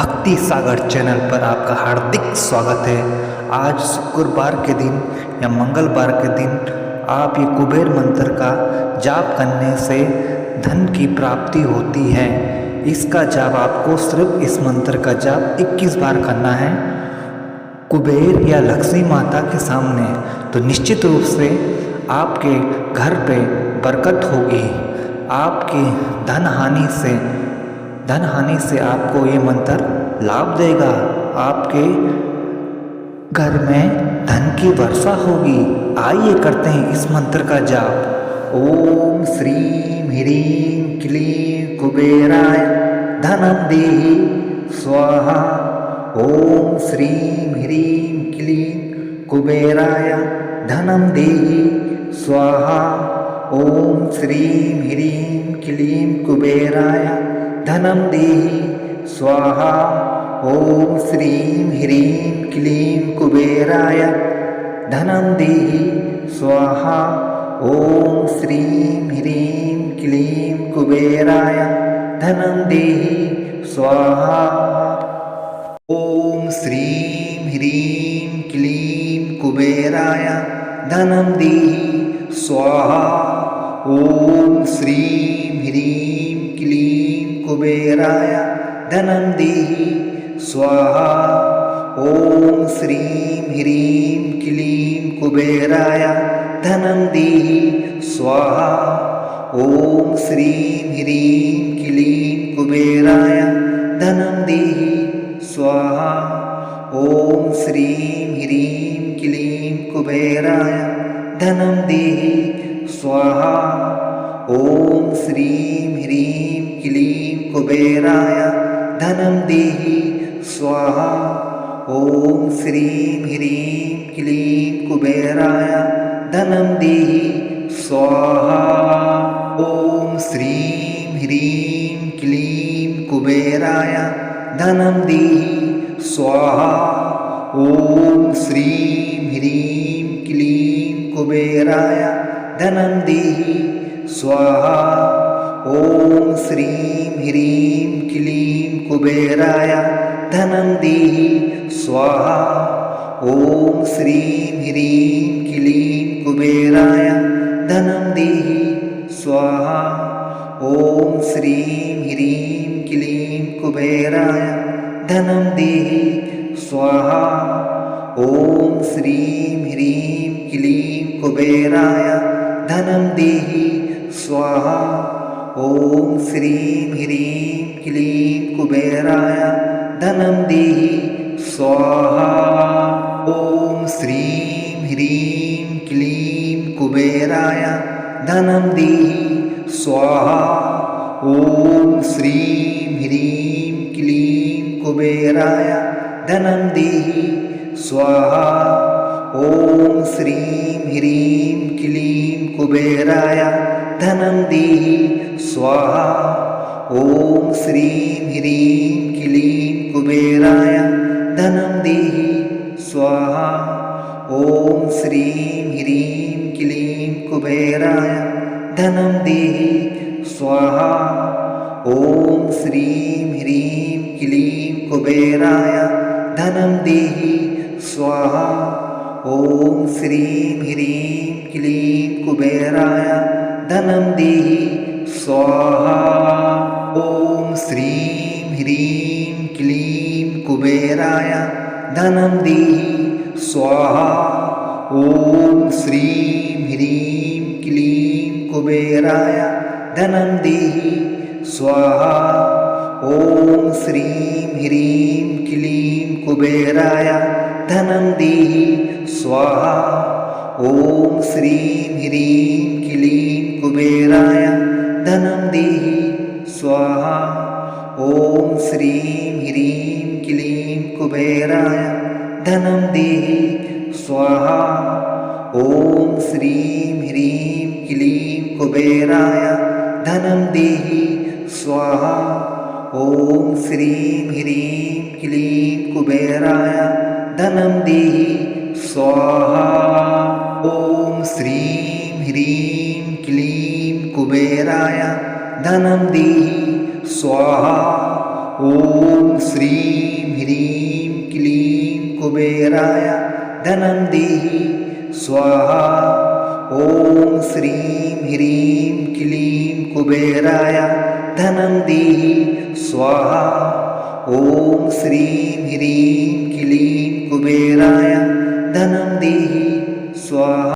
भक्ति सागर चैनल पर आपका हार्दिक स्वागत है। आज शुक्रवार के दिन या मंगलवार के दिन आप ये कुबेर मंत्र का जाप करने से धन की प्राप्ति होती है। इसका जाप आपको सिर्फ इस मंत्र का जाप 21 बार करना है कुबेर या लक्ष्मी माता के सामने। तो निश्चित रूप से आपके घर पे बरकत होगी। आपकी धन हानि से आपको ये मंत्र लाभ देगा। आपके घर में धन की वर्षा होगी। आइए करते हैं इस मंत्र का जाप। ओम श्रीं ह्रीं क्लीं कुबेराय धनं देहि स्वाहा। ओम श्रीं ह्रीं क्लीं कुबेराय धनं देहि स्वाहा। ओम श्रीं ह्रीं क्लीं कुबेराय धनं देहि स्वाहा। ओम श्रीं ह्रीं क्लीं कुबेराय धनं देहि स्वाहा। ओम श्रीं ह्रीं क्लीं कुबेराय धनं देहि स्वाहा। ओम श्रीं ह्रीं क्लीं कुबेराय धनं देहि स्वाहा। ओम श्रीं ह्रीं क्लीं कुबेराय धनं देहि स्वाहा। ओम श्रीं ह्रीं क्लीं कुबेराय धनं देहि स्वाहा। ओम श्रीं ह्रीं क्लीं कुबेराय धनं देहि स्वाहा। ओम श्रीं ह्रीं क्लीं कुबेराय धनं देहि स्वाहा। ओम श्रीं ह्रीं क्लीं कुबेराय धनं देहि स्वाहा। ओम श्रीं ह्रीं क्लीं कुबेराय धनं देहि स्वाहा। ओम श्रीं ह्रीं क्लीं कुबेराय धनं देहि स्वाहा। ओम श्रीं ह्रीं क्लीं कुबेराय धनं देहि स्वाहा। ओम श्रीं ह्रीं क्लीं कुबेराय धनं देहि स्वाहा। ओम श्रीं ह्रीं क्लीं कुबेराय धनं देहि स्वाहा। ओम श्रीं ह्रीं क्लीं कुबेराय धनं देहि स्वाहा। ओम श्रीं ह्रीं क्लीं कुबेराय धनं देहि स्वाहा। ओम श्रीं ह्रीं क्लीं कुबेराय धनं देहि स्वाहा। ओम श्रीं ह्रीं क्लीं कुबेराय धनं देहि स्वाहा। ओम श्रीं ह्रीं क्लीं कुबेराय धनं देहि स्वाहा। ओम श्रीं ह्रीं क्लीं कुबेराय धनं देहि स्वाहा। ओम श्रीं ह्रीं क्लीं कुबेराय धनं देहि स्वाहा। ओम श्रीं ह्रीं क्लीं कुबेराय धनं देहि स्वाहा। ओम श्रीं ह्रीं क्लीं कुबेराय धनं देहि स्वाहा। ओम श्रीं ह्रीं क्लीं कुबेराय धनं देहि स्वाहा। ओम श्रीं ह्रीं क्लीं कुबेराय धनं देहि स्वाहा। ओम श्रीं ह्रीं क्लीं कुबेराय धनं देहि स्वाहा। ओम श्रीं ह्रीं क्लीं कुबेराय धनं देहि स्वाहा। ओम श्रीं ह्रीं क्लीं कुबेराय धनं देहि स्वाहा। ओम श्रीं ह्रीं क्लीं कुबेराय धनं देहि स्वाहा। ओम श्रीं ह्रीं क्लीं कुबेराय धनं देहि स्वाहा। ओम श्रीं ह्रीं क्लीं कुबेराय धनं देहि स्वाहा। ओम श्रीं ह्रीं क्लीं कुबेराय धनं देहि स्वाहा। ओम श्रीं देहि स्वाहा। ॐ श्रीं ह्रीं क्लीं कुबेराय धनं देहि स्वाहा। ॐ श्रीं ह्रीं क्लीं कुबेराय धनं देहि स्वाहा।